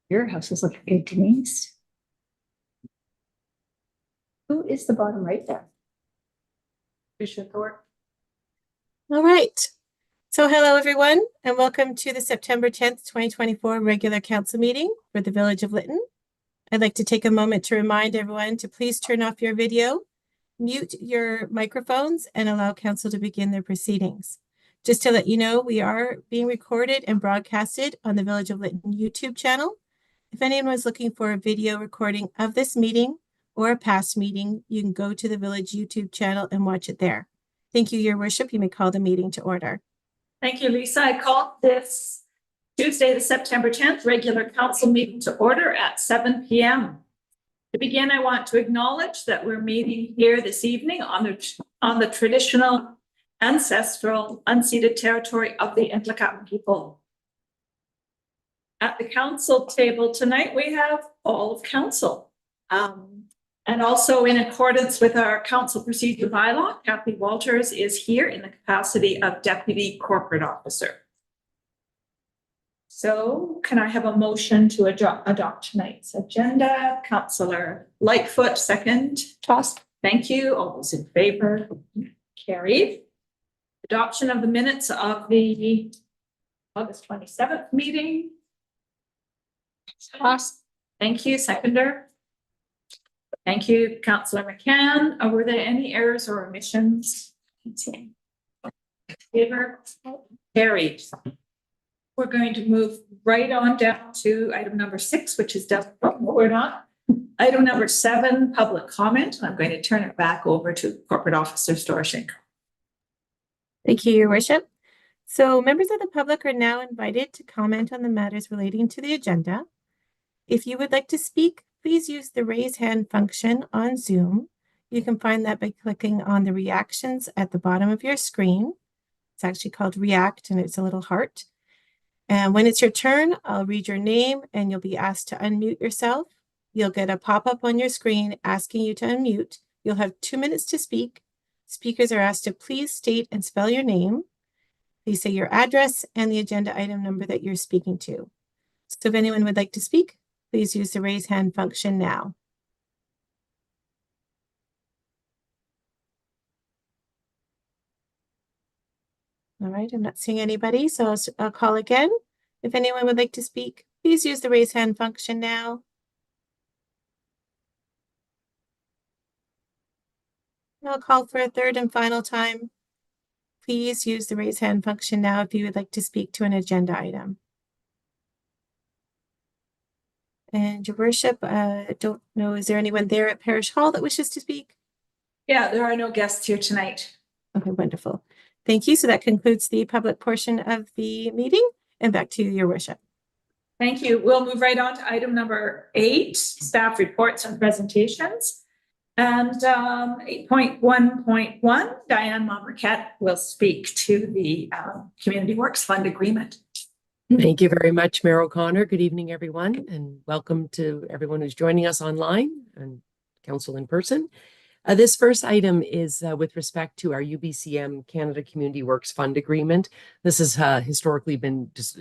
Your house is looking good, Denise. Who is the bottom right there? Bishop Thorpe. All right. So hello, everyone, and welcome to the September 10th, 2024 regular council meeting for the Village of Lytton. I'd like to take a moment to remind everyone to please turn off your video, mute your microphones, and allow council to begin their proceedings. Just to let you know, we are being recorded and broadcasted on the Village of Lytton YouTube channel. If anyone was looking for a video recording of this meeting or a past meeting, you can go to the Village YouTube channel and watch it there. Thank you, Your Worship. You may call the meeting to order. Thank you, Lisa. I call this Tuesday, the September 10th, regular council meeting to order at 7 p.m. To begin, I want to acknowledge that we're meeting here this evening on the traditional, ancestral, unceded territory of the Ntlaka'pamux people. At the council table tonight, we have all of council. And also in accordance with our council procedure bylaw, Kathy Walters is here in the capacity of Deputy Corporate Officer. So can I have a motion to adopt tonight's agenda? Councillor Lightfoot, second. Toss. Thank you. All those in favor? Carried. Adoption of the minutes of the August 27th meeting. Toss. Thank you, seconder. Thank you, Councillor McCann. Were there any errors or omissions? Favor? Carried. We're going to move right on down to item number 6, which is done. We're not. Item number 7, public comment. I'm going to turn it back over to Corporate Officer Storchenko. Thank you, Your Worship. So members of the public are now invited to comment on the matters relating to the agenda. If you would like to speak, please use the raise hand function on Zoom. You can find that by clicking on the reactions at the bottom of your screen. It's actually called React and it's a little heart. And when it's your turn, I'll read your name and you'll be asked to unmute yourself. You'll get a pop-up on your screen asking you to unmute. You'll have 2 minutes to speak. Speakers are asked to please state and spell your name. Please say your address and the agenda item number that you're speaking to. So if anyone would like to speak, please use the raise hand function now. All right, I'm not seeing anybody, so I'll call again. If anyone would like to speak, please use the raise hand function now. I'll call for a third and final time. Please use the raise hand function now if you would like to speak to an agenda item. And Your Worship, I don't know, is there anyone there at Parish Hall that wishes to speak? Yeah, there are no guests here tonight. Okay, wonderful. Thank you. So that concludes the public portion of the meeting, and back to you, Your Worship. Thank you. We'll move right on to item number 8, staff reports and presentations. And 8.1.1, Diane Marquette will speak to the Community Works Fund agreement. Thank you very much, Mayor O'Connor. Good evening, everyone, and welcome to everyone who's joining us online and council in person. This first item is with respect to our UBCM Canada Community Works Fund agreement. This has historically been just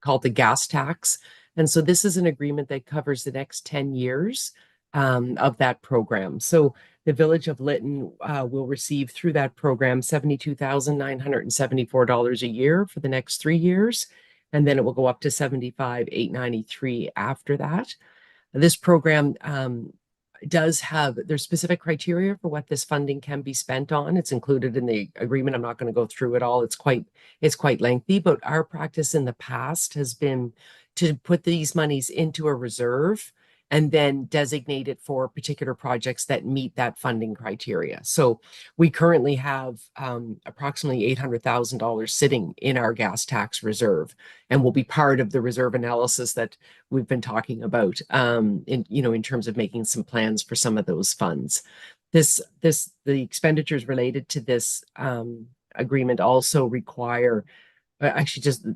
called the gas tax. And so this is an agreement that covers the next 10 years of that program. So the Village of Lytton will receive through that program $72,974 a year for the next 3 years. And then it will go up to $75,893 after that. This program does have, there's specific criteria for what this funding can be spent on. It's included in the agreement. I'm not going to go through it all. It's quite lengthy, but our practice in the past has been to put these monies into a reserve and then designate it for particular projects that meet that funding criteria. So we currently have approximately $800,000 sitting in our gas tax reserve, and will be part of the reserve analysis that we've been talking about in terms of making some plans for some of those funds. The expenditures related to this agreement also require actually just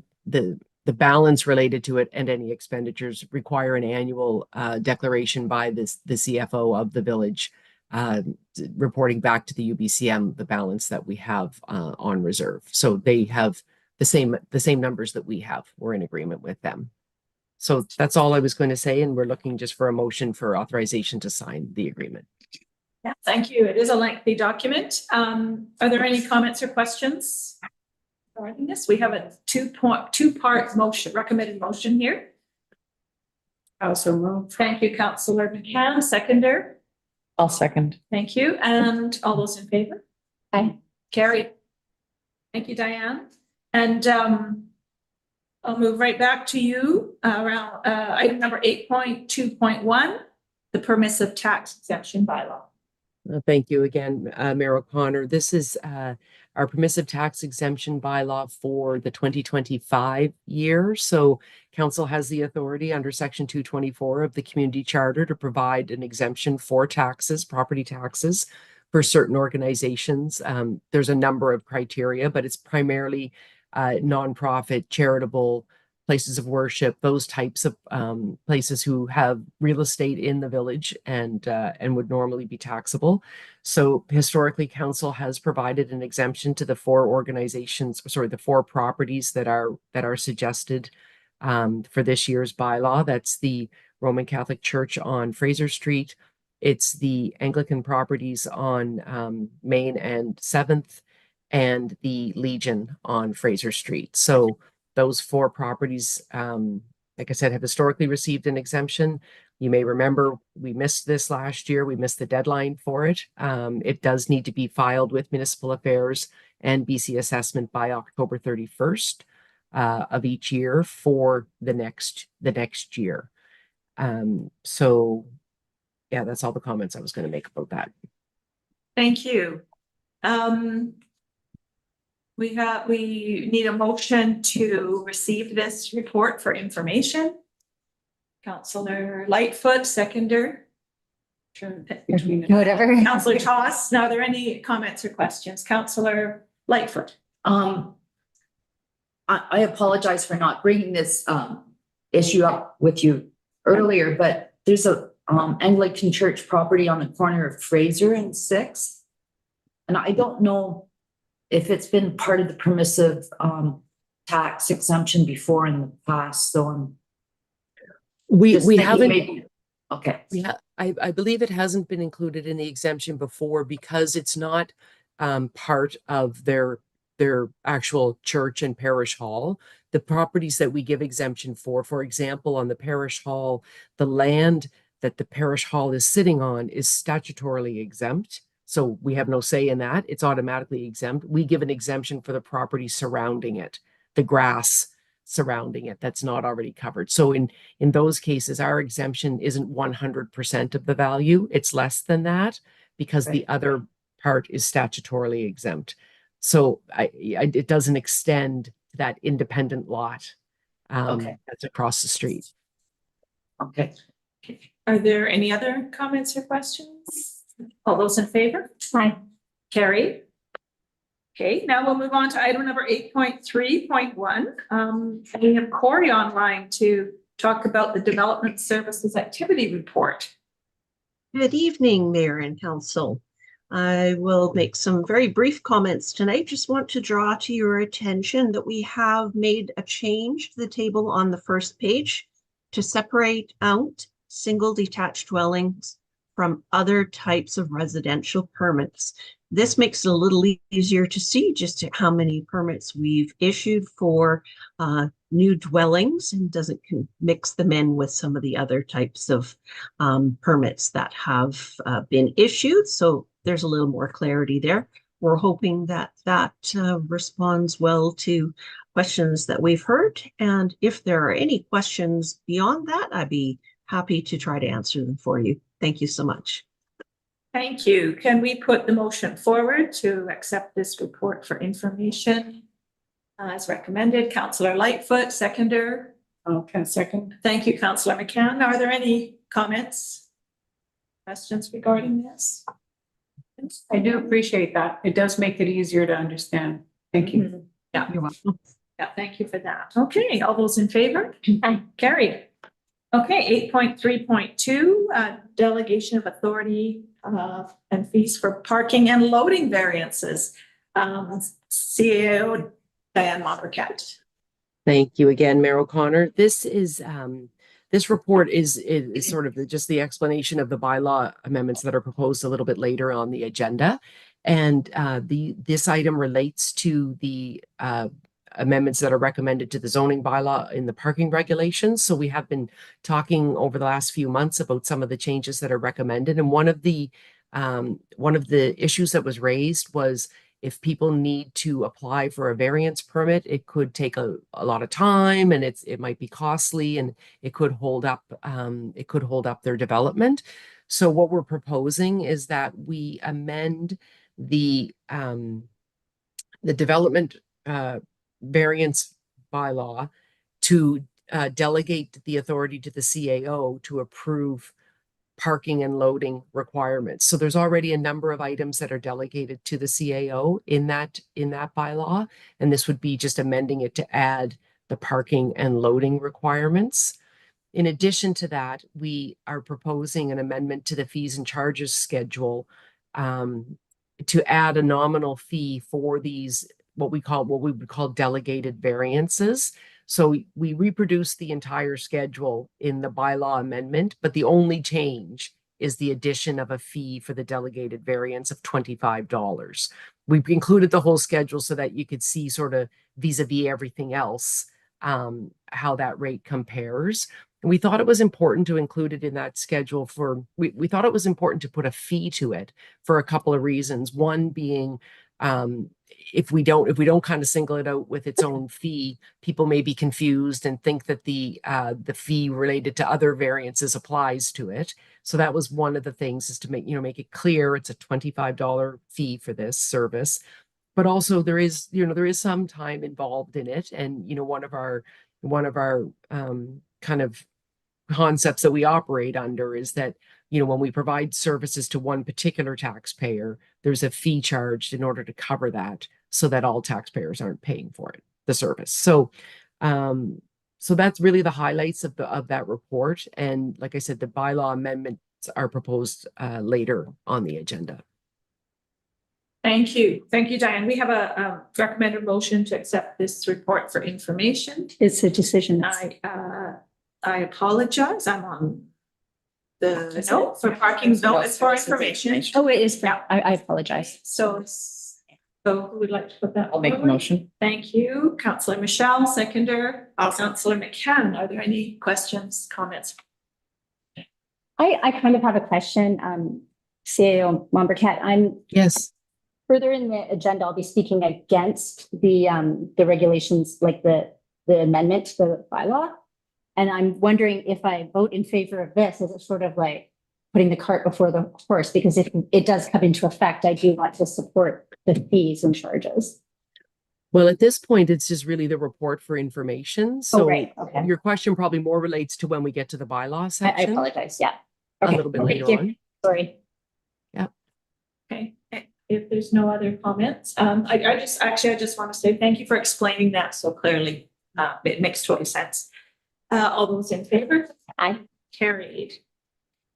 the balance related to it and any expenditures require an annual declaration by the CFO of the village reporting back to the UBCM the balance that we have on reserve. So they have the same numbers that we have. We're in agreement with them. So that's all I was going to say, and we're looking just for a motion for authorization to sign the agreement. Yeah, thank you. It is a lengthy document. Are there any comments or questions regarding this? We have a two-part motion, recommended motion here. Also move. Thank you, Councillor McCann. Seconder. I'll second. Thank you. And all those in favor? Aye. Carried. Thank you, Diane. And I'll move right back to you around item number 8.2.1, the permissive tax exemption bylaw. Thank you again, Mayor O'Connor. This is our permissive tax exemption bylaw for the 2025 year. So council has the authority under section 224 of the community charter to provide an exemption for taxes, property taxes, for certain organizations. There's a number of criteria, but it's primarily nonprofit, charitable, places of worship, those types of places who have real estate in the village and would normally be taxable. So historically, council has provided an exemption to the four properties that are suggested for this year's bylaw. That's the Roman Catholic Church on Fraser Street. It's the Anglican properties on Main and 7th, and the Legion on Fraser Street. So those four properties, like I said, have historically received an exemption. You may remember we missed this last year. We missed the deadline for it. It does need to be filed with Municipal Affairs and BC Assessment by October 31st of each year for the next year. So yeah, that's all the comments I was going to make about that. Thank you. We need a motion to receive this report for information. Councillor Lightfoot, seconder. Whatever. Councillor Toss. Now, are there any comments or questions? Councillor Lightfoot. I apologize for not bringing this issue up with you earlier, but there's a Anglican church property on the corner of Fraser and 6th. And I don't know if it's been part of the permissive tax exemption before in the past. So we haven't. Okay. I believe it hasn't been included in the exemption before because it's not part of their actual church and parish hall. The properties that we give exemption for example, on the parish hall, the land that the parish hall is sitting on is statutorily exempt. So we have no say in that. It's automatically exempt. We give an exemption for the property surrounding it, the grass surrounding it that's not already covered. So in those cases, our exemption isn't 100% of the value. It's less than that because the other part is statutorily exempt. So it doesn't extend to that independent lot that's across the street. Okay. Are there any other comments or questions? All those in favor? Aye. Carried. Okay, now we'll move on to item number 8.3.1. We have Corey online to talk about the Development Services Activity Report. Good evening, Mayor and Council. I will make some very brief comments tonight. Just want to draw to your attention that we have made a change to the table on the first page to separate out single detached dwellings from other types of residential permits. This makes it a little easier to see just how many permits we've issued for new dwellings and doesn't mix them in with some of the other types of permits that have been issued. So there's a little more clarity there. We're hoping that responds well to questions that we've heard. And if there are any questions beyond that, I'd be happy to try to answer them for you. Thank you so much. Thank you. Can we put the motion forward to accept this report for information as recommended? Councillor Lightfoot, seconder. Okay, second. Thank you, Councillor McCann. Are there any comments, questions regarding this? I do appreciate that. It does make it easier to understand. Thank you. Yeah. You're welcome. Yeah, thank you for that. Okay, all those in favor? Aye. Carried. Okay, 8.3.2, delegation of authority and fees for parking and loading variances. CEO Diane Monbercat. Thank you again, Mayor O'Connor. This report is sort of just the explanation of the bylaw amendments that are proposed a little bit later on the agenda. And this item relates to the amendments that are recommended to the zoning bylaw in the parking regulations. So we have been talking over the last few months about some of the changes that are recommended. And one of the issues that was raised was if people need to apply for a variance permit, it could take a lot of time, and it might be costly, and it could hold up their development. So what we're proposing is that we amend the development variance bylaw to delegate the authority to the CAO to approve parking and loading requirements. So there's already a number of items that are delegated to the CAO in that bylaw, and this would be just amending it to add the parking and loading requirements. In addition to that, we are proposing an amendment to the fees and charges schedule to add a nominal fee for these what we would call delegated variances. So we reproduce the entire schedule in the bylaw amendment, but the only change is the addition of a fee for the delegated variance of $25. We've included the whole schedule so that you could see sort of vis-a-vis everything else, how that rate compares. And we thought it was important to include it in that schedule we thought it was important to put a fee to it for a couple of reasons. One being, if we don't kind of single it out with its own fee, people may be confused and think that the fee related to other variances applies to it. So that was one of the things, is to make it clear it's a $25 fee for this service. But also there is some time involved in it, and one of our kind of concepts that we operate under is that when we provide services to one particular taxpayer, there's a fee charged in order to cover that, so that all taxpayers aren't paying for the service. So that's really the highlights of that report. And like I said, the bylaw amendments are proposed later on the agenda. Thank you, Diane. We have a recommended motion to accept this report for information. It's a decision. I apologize. I'm on the note for parking. No, it's for information. Oh, it is. I apologize. So who would like to put that? I'll make the forward? motion. Thank you. Councillor Michelle, seconder. Councillor McCann, are there any questions, comments? I kind of have a question. CAO Mombercat, Yes. further in the agenda, I'll be speaking against the regulations, like the amendment to the bylaw. And I'm wondering if I vote in favor of this, is it sort of like putting the cart before the horse? Because if it does come into effect, I do want to support the fees and charges. Well, at this point, it's just really the report for information. So right. Okay. your question probably more relates to when we get to the bylaw I section. apologize. Yeah. A Okay. little bit Thank later you. on. Sorry. Okay, if there's no other comments, I just want to say thank you for explaining that so clearly. It makes total sense. All those in favor? Aye. Carried.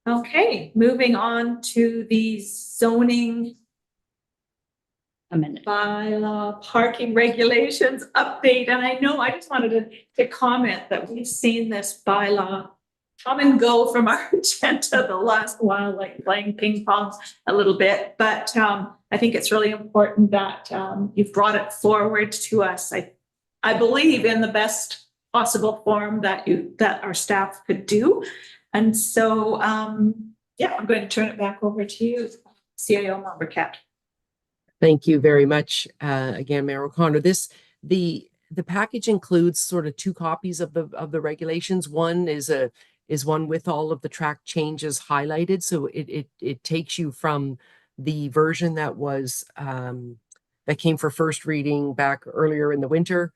Okay, moving on to the zoning Amendment. bylaw parking regulations update. And I know I just wanted to comment that we've seen this bylaw come and go from our agenda the last while, like playing ping pong a little bit. But I think it's really important that you've brought it forward to us. I believe in the best possible form that our staff could do. And so, I'm going to turn it back over to you, CAO Mombercat. Thank you very much, again, Mayor O'Connor. The package includes sort of two copies of the regulations. One is one with all of the track changes highlighted. So it takes you from the version that was that came for first reading back earlier in the winter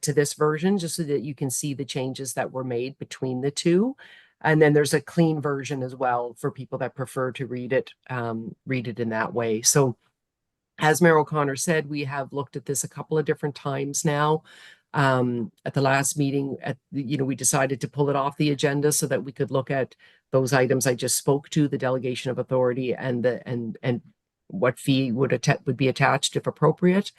to this version, just so that you can see the changes that were made between the two. And then there's a clean version as well for people that prefer to read it in that way. So as Mayor O'Connor said, we have looked at this a couple of different times now. At the last meeting, we decided to pull it off the agenda so that we could look at those items I just spoke to, the delegation of authority and what fee would be attached if appropriate.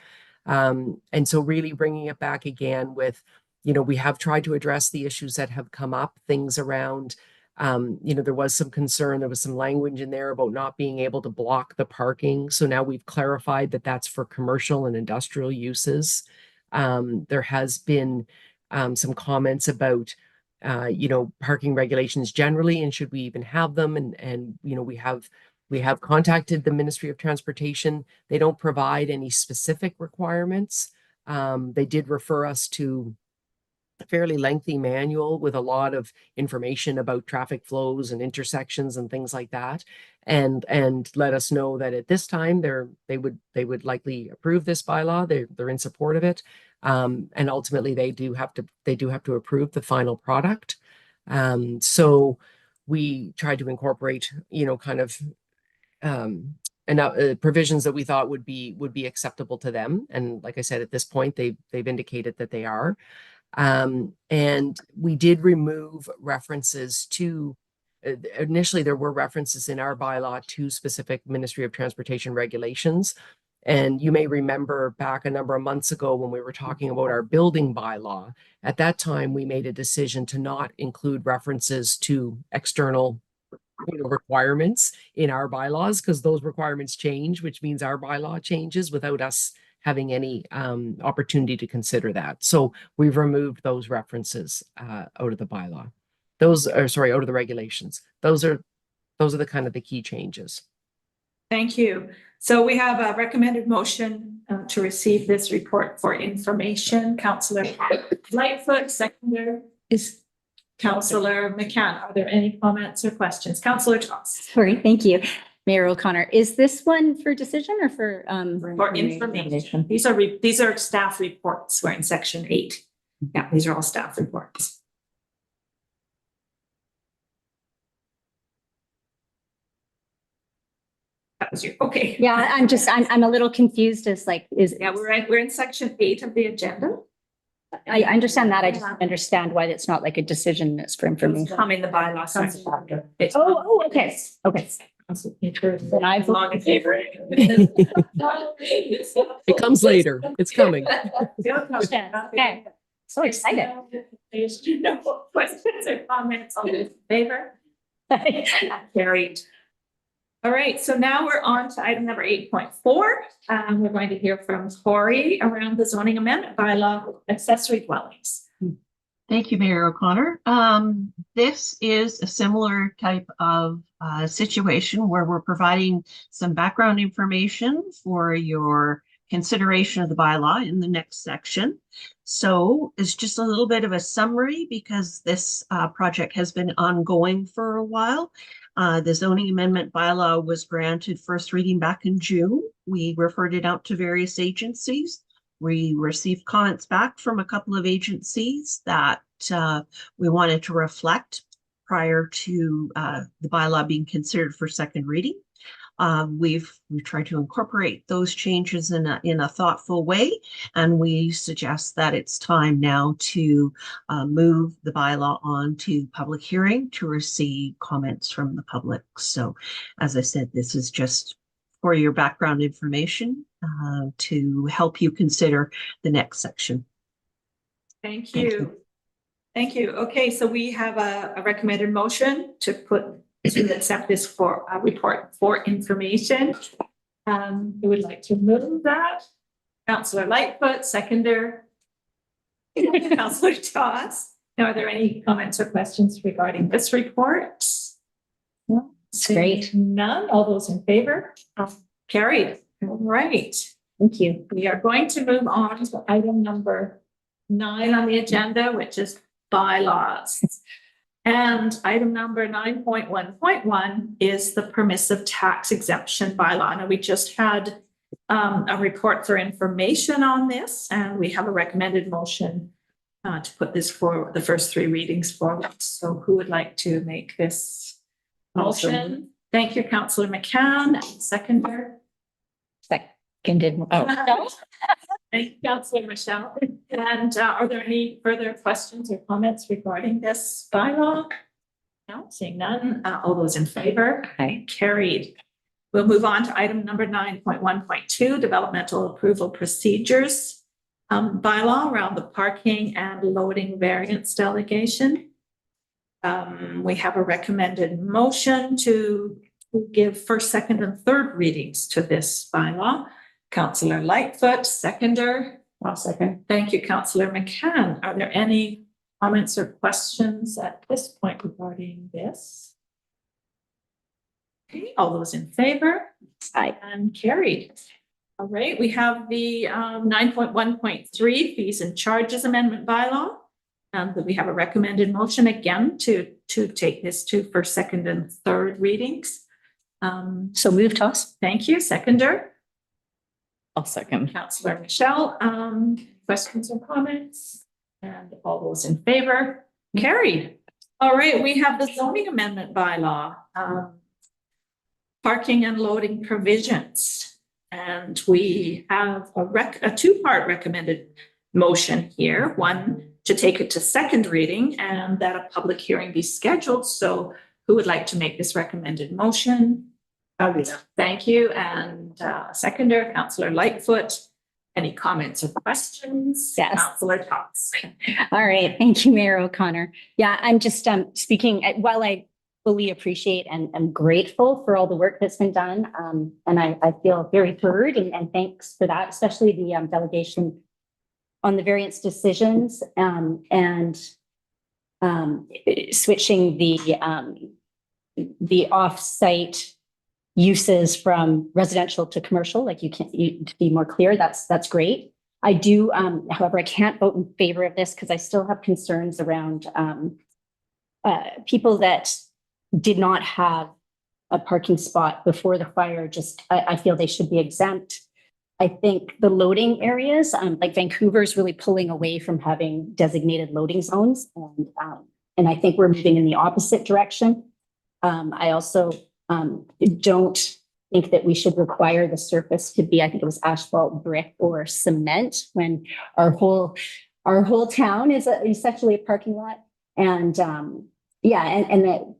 And so really bringing it back again with, we have tried to address the issues that have come up, things around, there was some concern, there was some language in there about not being able to block the parking. So now we've clarified that that's for commercial and industrial uses. There has been some comments about, parking regulations generally, and should we even have them? And we have contacted the Ministry of Transportation. They don't provide any specific requirements. They did refer us to a fairly lengthy manual with a lot of information about traffic flows and intersections and things like that, and let us know that at this time they would likely approve this bylaw. They're in support of it, and ultimately they do have to approve the final product. So we tried to incorporate, provisions that we thought would be acceptable to them. And like I said, at this point, they've indicated that they are. And we did remove references to, initially there were references in our bylaw to specific Ministry of Transportation regulations. And you may remember back a number of months ago when we were talking about our building bylaw, at that time, we made a decision to not include references to external requirements in our bylaws, because those requirements change, which means our bylaw changes without us having any opportunity to consider that. So we've removed those references out of the bylaw. Out of the regulations. Those are the kind of the key changes. Thank you. So we have a recommended motion to receive this report for information. Councillor Lightfoot, seconder is Councillor McCann. Are there any comments or questions? Councillor Toss. Sorry, thank you. Mayor O'Connor, is this one for decision or for information? These are staff reports. We're in section 8. Yeah, these are all staff reports. That was you. Okay. Yeah, I'm a little confused as We're in section 8 of the agenda. I understand that. I just don't understand why it's not like a decision that's for information. Come in the bylaw section. Okay. Okay. Then I vote in favor. It comes later. It's coming. Okay. So excited. No questions or comments on this favor? Carried. All right, so now we're on to item number 8.4. We're going to hear from Corey around the zoning amendment bylaw accessory dwellings. Thank you, Mayor O'Connor. This is a similar type of situation where we're providing some background information for your consideration of the bylaw in the next section. So it's just a little bit of a summary because this project has been ongoing for a while. The zoning amendment bylaw was granted first reading back in June. We referred it out to various agencies. We received comments back from a couple of agencies that we wanted to reflect prior to the bylaw being considered for second reading. We've tried to incorporate those changes in a thoughtful way, and we suggest that it's time now to move the bylaw on to public hearing to receive comments from the public. So, as I said, this is just for your background information to help you consider the next section. Thank you. Thank you. Okay, so we have a recommended motion to accept this for a report for information. Who would like to move that? Councillor Lightfoot, seconder. Councillor Toss. Now, are there any comments or questions regarding this report? No. Great. None. All those in favor? Carried. All right. Thank you. We are going to move on to item number 9 on the agenda, which is bylaws. And item number 9.1.1 is the permissive tax exemption bylaw. Now, we just had a report for information on this, and we have a recommended motion to put this for the first 3 readings forward. So who would like to make this motion? Thank you, Councillor McCann. Seconder. Seconded. Oh. Thank you, Councillor Michelle. And are there any further questions or comments regarding this bylaw? No, seeing none. All those in favor? Aye. Carried. We'll move on to item number 9.1.2, developmental approval procedures. Bylaw around the parking and loading variance delegation. We have a recommended motion to give first, second, and third readings to this bylaw. Councillor Lightfoot, seconder. I'll second. Thank you, Councillor McCann. Are there any comments or questions at this point regarding this? Okay, all those in favor? Aye. And carried. All right, we have the 9.1.3 fees and charges amendment bylaw. That we have a recommended motion again to take this to first, second, and third readings. So move, Toss. Thank you, seconder. I'll second. Councillor Michelle, questions or comments? And all those in favor? Carried. All right, we have the zoning amendment bylaw. Parking and loading provisions. And we have a two-part recommended motion here. One, to take it to second reading and that a public hearing be scheduled. So who would like to make this recommended motion? I'll do that. Thank you. And seconder, Councillor Lightfoot. Any comments or questions? Yes. Councillor Tots. All right. Thank you, Mayor O'Connor. Yeah, I'm just speaking, while I fully appreciate and am grateful for all the work that's been done. And I feel very heard and thanks for that, especially the delegation on the variance decisions and switching the off-site uses from residential to commercial, like you to be more clear, that's great. I do, however, I can't vote in favor of this because I still have concerns around people that did not have a parking spot before the fire. I feel they should be exempt. I think the loading areas, like Vancouver is really pulling away from having designated loading zones. And I think we're moving in the opposite direction. I also don't think that we should require the surface to be, I think it was asphalt, brick, or cement when our whole town is essentially a parking lot. And and that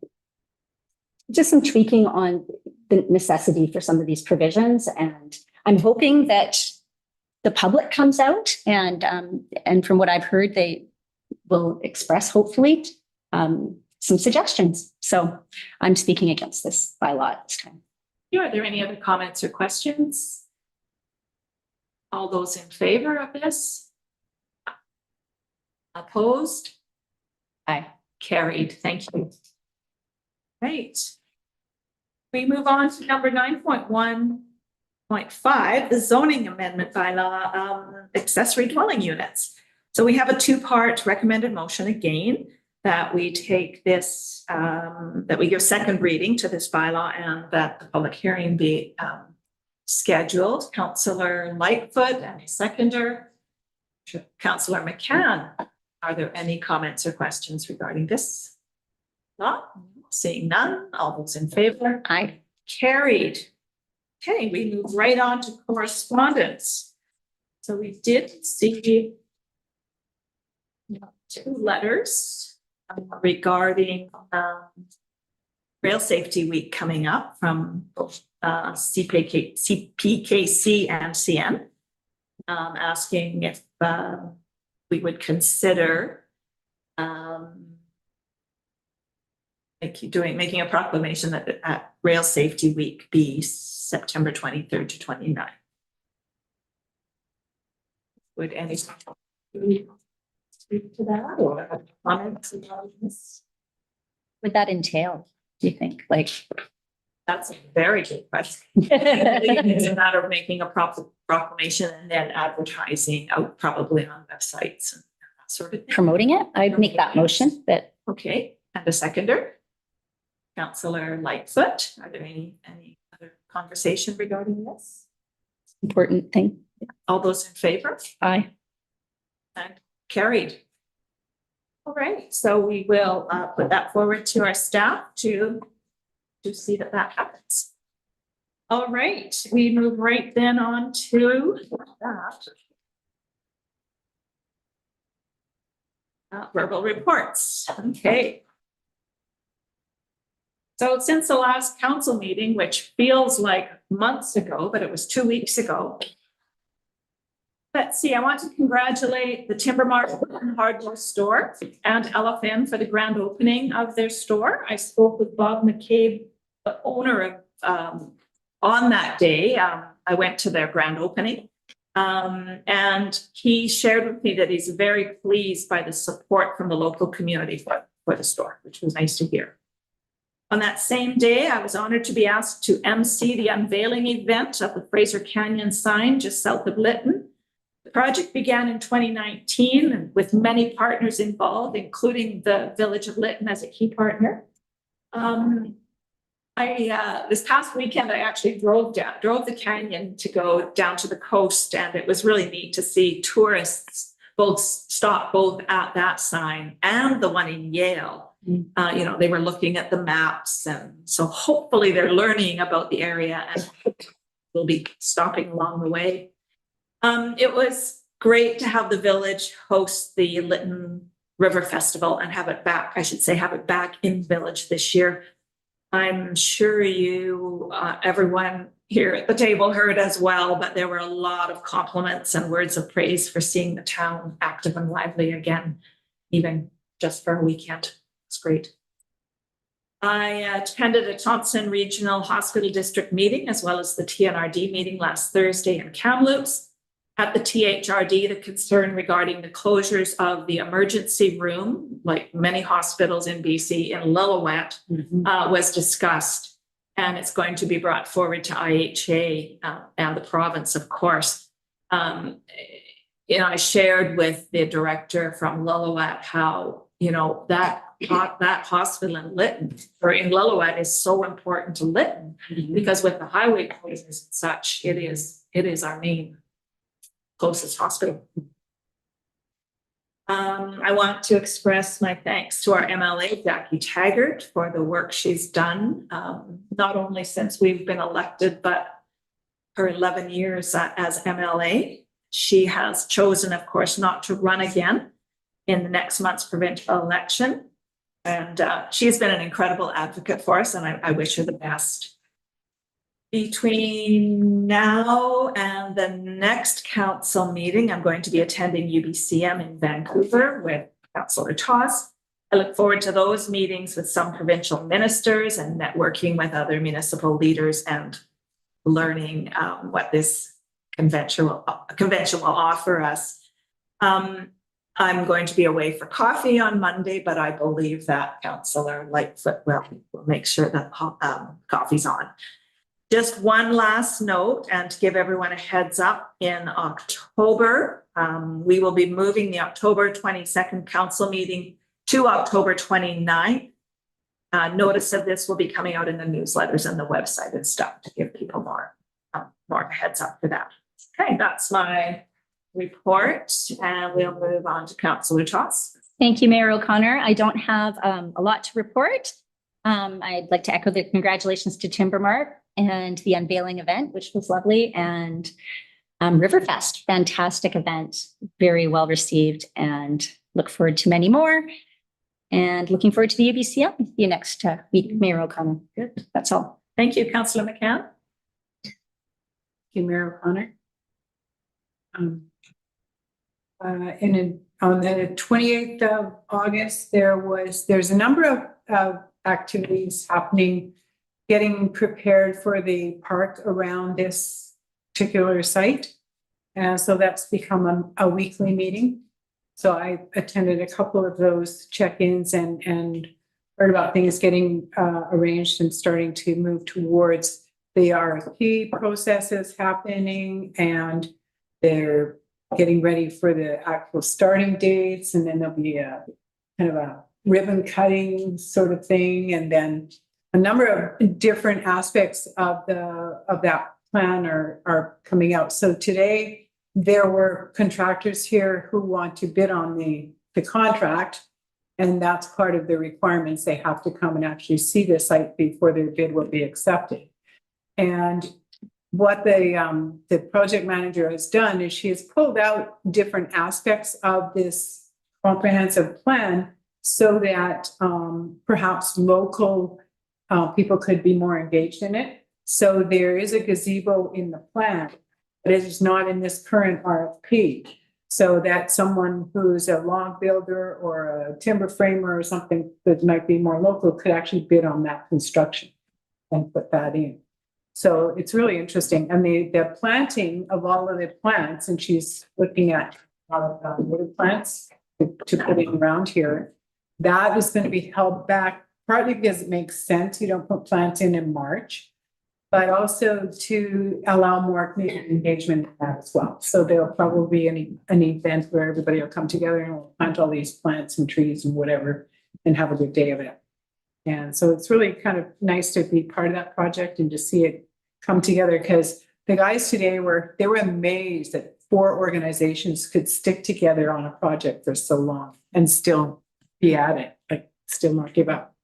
just some tweaking on the necessity for some of these provisions. And I'm hoping that the public comes out and from what I've heard, they will express hopefully some suggestions. So I'm speaking against this bylaw at this time. Are there any other comments or questions? All those in favor of this? Opposed? Aye. Carried. Thank you. Great. We move on to number 9.1.5, the zoning amendment bylaw, accessory dwelling units. So we have a two-part recommended motion again that we take this, that we give second reading to this bylaw and that the public hearing be scheduled. Councillor Lightfoot and a seconder. Councillor McCann, are there any comments or questions regarding this? Not seeing none. All those in favor? Aye. Carried. Okay, we move right on to correspondence. So we did see two letters regarding Rail Safety Week coming up from CPKC and CN, asking if we would consider making a proclamation that Rail Safety Week be September 23rd to 29th. Would any speak to that or have comments about this? Would that entail, do you think? Like, That's a very good question. It's a matter of making a proclamation and then advertising out probably on websites and that sort of thing. promoting it? I'd make that motion, but Okay, and a seconder? Councillor Lightfoot, are there any other conversation regarding this? important thing. All those in favor? Aye. And carried. All right, so we will put that forward to our staff to see that happens. All right, we move right then on to that. Verbal reports. Okay. So since the last council meeting, which feels like months ago, but it was 2 weeks ago. Let's see, I want to congratulate the Timber Mart Hardware Store and LFN for the grand opening of their store. I spoke with Bob McCabe, the owner of, on that day. I went to their grand opening. And he shared with me that he's very pleased by the support from the local community for the store, which was nice to hear. On that same day, I was honored to be asked to MC the unveiling event of the Fraser Canyon sign just south of Lytton. The project began in 2019 with many partners involved, including the Village of Lytton as a key partner. This past weekend, I actually drove the canyon to go down to the coast, and it was really neat to see tourists stop both at that sign and the one in Yale. They were looking at the maps, and so hopefully they're learning about the area and will be stopping along the way. It was great to have the village host the Lytton River Festival and have it back in village this year. I'm sure everyone here at the table heard as well, but there were a lot of compliments and words of praise for seeing the town active and lively again, even just for a weekend. It's great. I attended a Thompson Regional Hospital District meeting as well as the TNRD meeting last Thursday in Kamloops. At the THRD, the concern regarding the closures of the emergency room, like many hospitals in BC, in Lillooet, was discussed, and it's going to be brought forward to IHA and the province, of course. I shared with the director from Lillooet how that hospital in Lytton or in Lillooet is so important to Lytton because with the highway closures and such, it is our main closest hospital. I want to express my thanks to our MLA, Jackie Taggart, for the work she's done, not only since we've been elected, but her 11 years as MLA. She has chosen, of course, not to run again in the next month's provincial election. And she's been an incredible advocate for us, and I wish her the best. Between now and the next council meeting, I'm going to be attending UBCM in Vancouver with Councillor Toss. I look forward to those meetings with some provincial ministers and networking with other municipal leaders and learning what this convention will offer us. I'm going to be away for coffee on Monday, but I believe that Councillor Lightfoot will make sure that coffee's on. Just one last note, and to give everyone a heads up, in October, we will be moving the October 22nd council meeting to October 29th. Notice of this will be coming out in the newsletters and the website and stuff to give people more heads up for that. Okay, that's my report, and we'll move on to Councillor Toss. Thank you, Mayor O'Connor. I don't have a lot to report. I'd like to echo the congratulations to Timber Mart and the unveiling event, which was lovely, and Riverfest, fantastic event, very well received, and look forward to many more. And looking forward to the UBCM with you next week, Mayor O'Connor. Good, that's all. Thank you, Councillor McCann. Thank you, Mayor O'Connor. On the 28th of August, there's a number of activities happening, getting prepared for the park around this particular site. And so that's become a weekly meeting. So I attended a couple of those check-ins and heard about things getting arranged and starting to move towards the RFP processes happening, and they're getting ready for the actual starting dates. And then there'll be a kind of a ribbon cutting sort of thing. And then a number of different aspects of that plan are coming out. So today there were contractors here who want to bid on the contract, and that's part of the requirements. They have to come and actually see the site before their bid will be accepted. And what the project manager has done is she has pulled out different aspects of this comprehensive plan so that perhaps local people could be more engaged in it. So there is a gazebo in the plan, but it is not in this current RFP. So that someone who's a log builder or a timber framer or something that might be more local could actually bid on that construction and put that in. So it's really interesting. And the planting of all of the plants, and she's looking at wood plants to put in around here, that is going to be held back partly because it makes sense. You don't put plants in March, but also to allow more community engagement in that as well. So there'll probably be an event where everybody will come together and we'll plant all these plants and trees and whatever and have a good day of it. And so it's really kind of nice to be part of that project and to see it come together, because the guys today were amazed that 4 organizations could stick together on a project for so long and still be at it, like still not give up.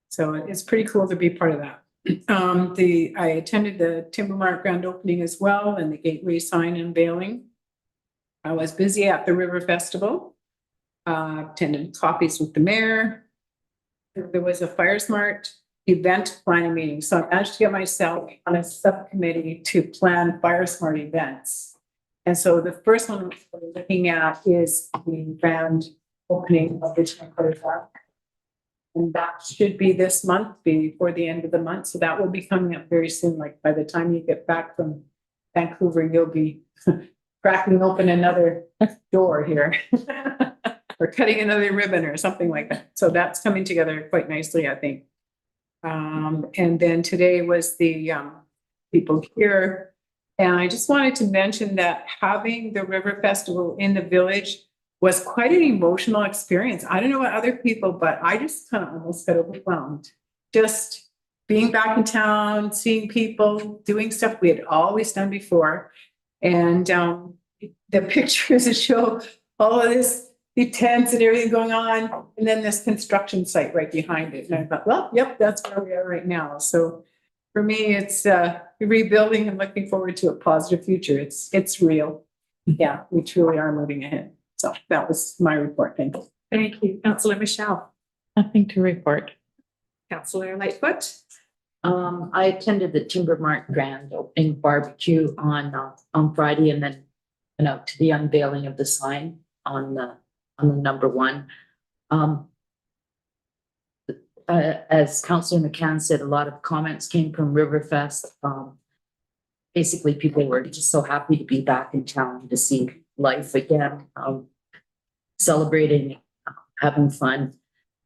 So it's pretty cool to be part of that. I attended the Timber Mart grand opening as well and the gateway sign unveiling. I was busy at the River Festival, attended coffees with the mayor. There was a Fire Smart event planning meeting. So I managed to get myself on a subcommittee to plan Fire Smart events. And so the first one we're looking at is the grand opening of the Temple Park. And that should be this month, before the end of the month. So that will be coming up very soon. Like by the time you get back from Vancouver, you'll be cracking open another door here or cutting another ribbon or something like that. So that's coming together quite nicely, I think. And then today was the people here. And I just wanted to mention that having the River Festival in the village was quite an emotional experience. I don't know about other people, but I just kind of almost got overwhelmed. Just being back in town, seeing people, doing stuff we had always done before. And the pictures that show all of this, the tents and everything going on, and then this construction site right behind it. And I thought, well, yep, that's where we are right now. So for me, it's rebuilding and looking forward to a positive future. It's real. Yeah, we truly are moving ahead. So that was my report. Thank you. Thank you, Councillor Michelle. Nothing to report. Councillor Lightfoot. I attended the Timber Mart grand opening barbecue on Friday, and then went out to the unveiling of the sign on the number 1. As Councillor McCann said, a lot of comments came from Riverfest. Basically, people were just so happy to be back in town, to see life again, celebrating, having fun.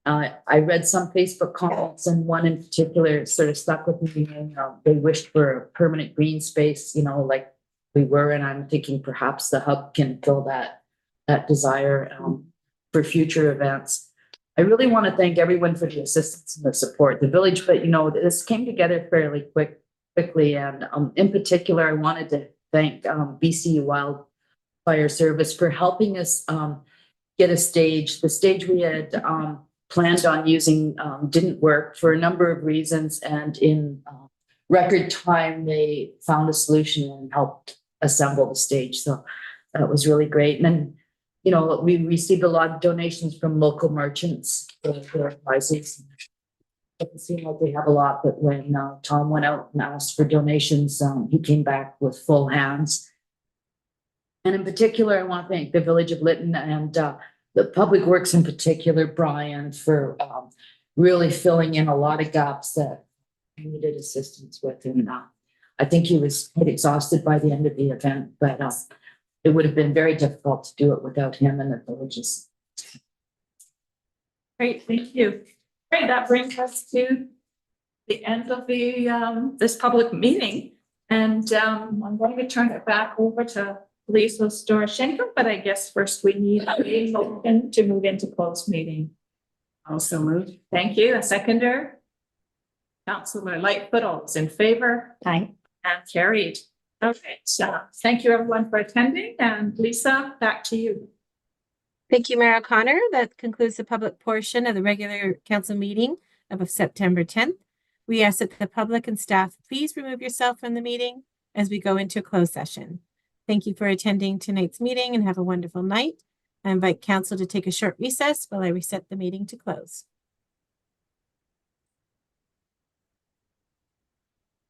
I read some Facebook comments, and one in particular sort of stuck with me. And, they wished for a permanent green space, like we were. And I'm thinking perhaps the hub can fill that desire for future events. I really want to thank everyone for the assistance and the support, the village, but this came together fairly quickly. And in particular, I wanted to thank BC Wildfire Service for helping us get a stage. The stage we had planned on using didn't work for a number of reasons, and in record time they found a solution and helped assemble the stage. So that was really great. And then we received a lot of donations from local merchants for their prizes. It doesn't seem like they have a lot, but when Tom went out and asked for donations, he came back with full hands. And in particular, I want to thank the village of Lytton and the Public Works in particular, Brian, for really filling in a lot of gaps that I needed assistance with. And I think he was quite exhausted by the end of the event, but it would have been very difficult to do it without him and the villages. Great, thank you. Great, that brings us to the end of this public meeting. And I'm going to turn it back over to Lisa Storoshenko, but I guess first we need a motion to move into closed meeting. Also moved. Thank you. A seconder. Councillor Lightfoot, all those in favor? Aye. And carried. Okay, so thank you everyone for attending, and Lisa, back to you. Thank you, Mayor O'Connor. That concludes the public portion of the regular council meeting of September 10th. We ask that the public and staff please remove yourself from the meeting as we go into a closed session. Thank you for attending tonight's meeting and have a wonderful night. I invite council to take a short recess while I reset the meeting to close.